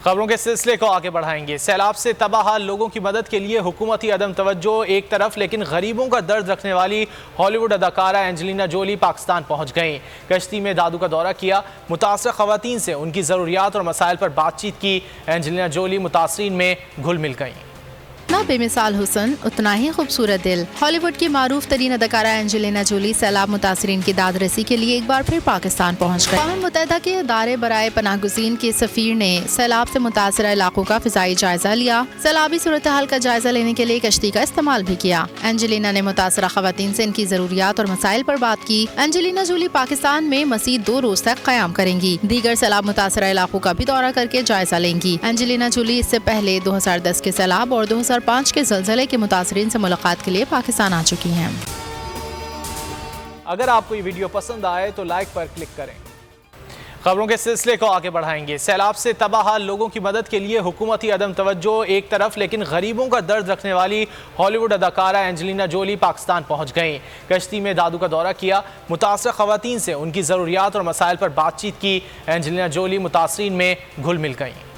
خبروں کے سلسلے کو آگے بڑھائیں گے۔ سیلاب سے تباہ حال لوگوں کی مدد کے لیے حکومتی عدم توجہ ایک طرف، لیکن غریبوں کا درد رکھنے والی ہالی ووڈ اداکارہ اینجلینا جولی پاکستان پہنچ گئیں۔ کشتی میں دادو کا دورہ کیا، متاثرہ خواتین سے ان کی ضروریات اور مسائل پر بات چیت کی۔ اینجلینا جولی متاثرین میں گھل مل گئیں۔ اتنا بے مثال حسن اتنا ہی خوبصورت دل۔ ہالی ووڈ کی معروف ترین اداکارہ اینجلینا جولی سیلاب متاثرین کی داد رسی کے لیے ایک بار پھر پاکستان پہنچ گئے۔ اقوام متحدہ کے ادارے برائے پناہ گزین کے سفیر نے سیلاب سے متاثرہ علاقوں کا فضائی جائزہ لیا۔ سیلابی صورتحال کا جائزہ لینے کے لیے کشتی کا استعمال بھی کیا۔ اینجلینا نے متاثرہ خواتین سے ان کی ضروریات اور مسائل پر بات کی۔ اینجلینا جولی پاکستان میں مزید 2 روز تک قیام کریں گی۔ دیگر سیلاب متاثرہ علاقوں کا بھی دورہ کر کے جائزہ لیں گی۔ اینجلینا جولی اس سے پہلے 2010 کے سیلاب اور 2005 کے زلزلے کے متاثرین سے ملاقات کے لیے پاکستان آ چکی ہیں۔ اگر آپ کو یہ ویڈیو پسند آئے تو لائک پر کلک کریں۔ خبروں کے سلسلے کو آگے بڑھائیں گے۔ سیلاب سے تباہ حال لوگوں کی مدد کے لیے حکومتی عدم توجہ ایک طرف، لیکن غریبوں کا درد رکھنے والی ہالی ووڈ اداکارہ اینجلینا جولی پاکستان پہنچ گئیں۔ کشتی میں دادو کا دورہ کیا، متاثرہ خواتین سے ان کی ضروریات اور مسائل پر بات چیت کی۔ اینجلینا جولی متاثرین میں گھل مل گئیں۔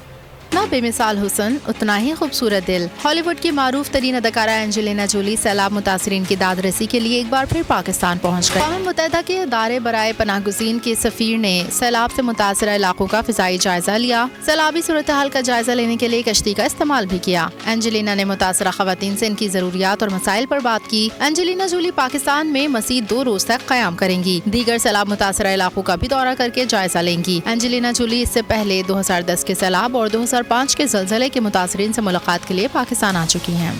اتنا بے مثال حسن اتنا ہی خوبصورت دل۔ ہالی ووڈ کی معروف ترین اداکارہ اینجلینا جولی سیلاب متاثرین کی داد رسی کے لیے ایک بار پھر پاکستان پہنچ گئے۔ اقوام متحدہ کے ادارے برائے پناہ گزین کے سفیر نے سیلاب سے متاثرہ علاقوں کا فضائی جائزہ لیا۔ سیلابی صورتحال کا جائزہ لینے کے لیے کشتی کا استعمال بھی کیا۔ اینجلینا نے متاثرہ خواتین سے ان کی ضروریات اور مسائل پر بات کی۔ اینجلینا جولی پاکستان میں مزید 2 روز تک قیام کریں گی۔ دیگر سیلاب متاثرہ علاقوں کا بھی دورہ کر کے جائزہ لیں گی۔ اینجلینا جولی اس سے پہلے 2010 کے سیلاب اور 2005 کے زلزلے کے متاثرین سے ملاقات کے لیے پاکستان آ چکی ہیں۔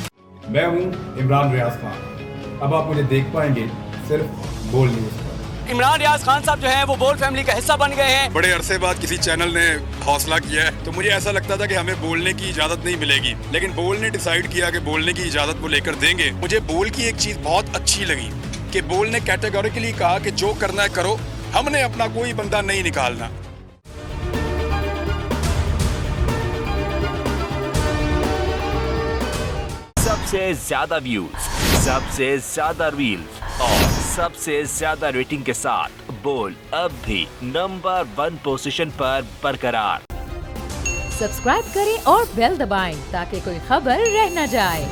میں ہوں عمران ریاض خان۔ اب آپ مجھے دیکھ پائیں گے صرف بول نیوز پر۔ عمران ریاض خان صاحب جو ہیں وہ بول فیملی کا حصہ بن گئے ہیں۔ بڑے عرصے بعد کسی چینل نے حوصلہ کیا ہے تو مجھے ایسا لگتا تھا کہ ہمیں بولنے کی اجازت نہیں ملے گی، لیکن بول نے ڈیسائیڈ کیا کہ بولنے کی اجازت وہ لے کر دیں گے۔ مجھے بول کی ایک چیز بہت اچھی لگی کہ بول نے کیٹیگوریکلی کہا کہ جو کرنا ہے کرو، ہم نے اپنا کوئی بندہ نہیں نکالنا۔ سب سے زیادہ ویوز، سب سے زیادہ ریلز اور سب سے زیادہ ریٹنگ کے ساتھ بول اب بھی نمبر 1 پوزیشن پر برقرار۔ سبسکرائب کریں اور بیل دبائیں تاکہ کوئی خبر رہ نہ جائے۔